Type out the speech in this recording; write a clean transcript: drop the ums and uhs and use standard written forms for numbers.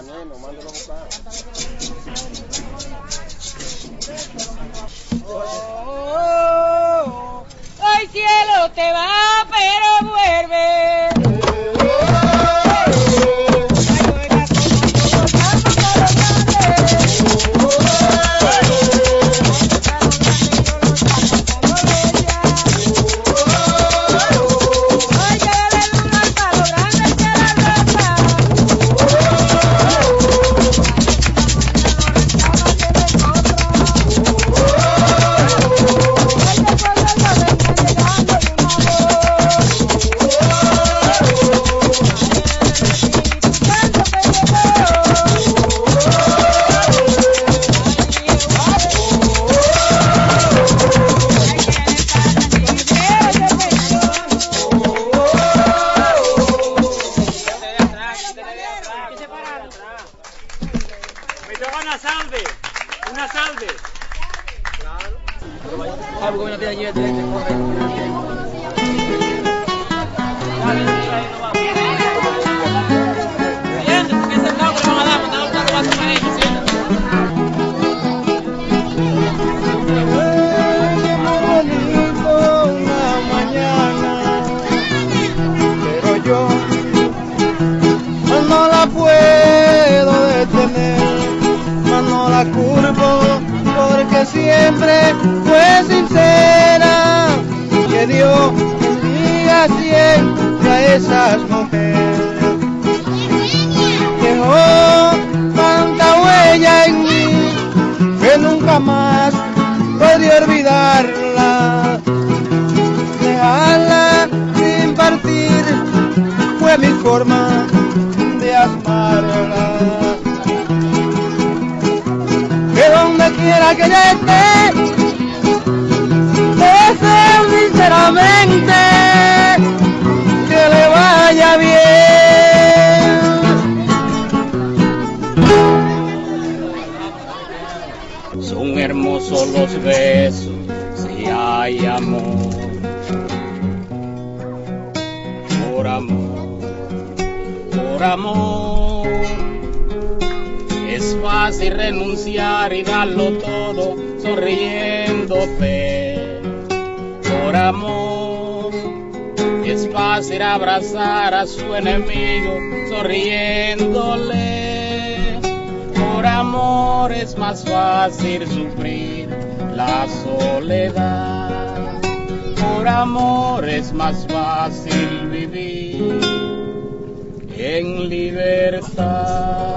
Neno, mándalo a buscar. Hoy cielo te va, pero vuelve. Una salve. Algo que no tiene allí, no la puedo detener, mas no la culpo porque siempre fue sincera. Que Dios bendiga siempre a esas mujeres. Dejó tanta huella en mí que nunca más podí olvidarla. Dejarla sin partir fue mi forma de amarla. Que donde quiera que ella esté, deseo sinceramente que le vaya bien. Son hermosos los besos si hay amor. Por amor, por amor. Es fácil renunciar y darlo todo sonriéndote. Por amor, es fácil abrazar a su enemigo sonriéndole. Por amor es más fácil sufrir la soledad. Por amor es más fácil vivir en libertad.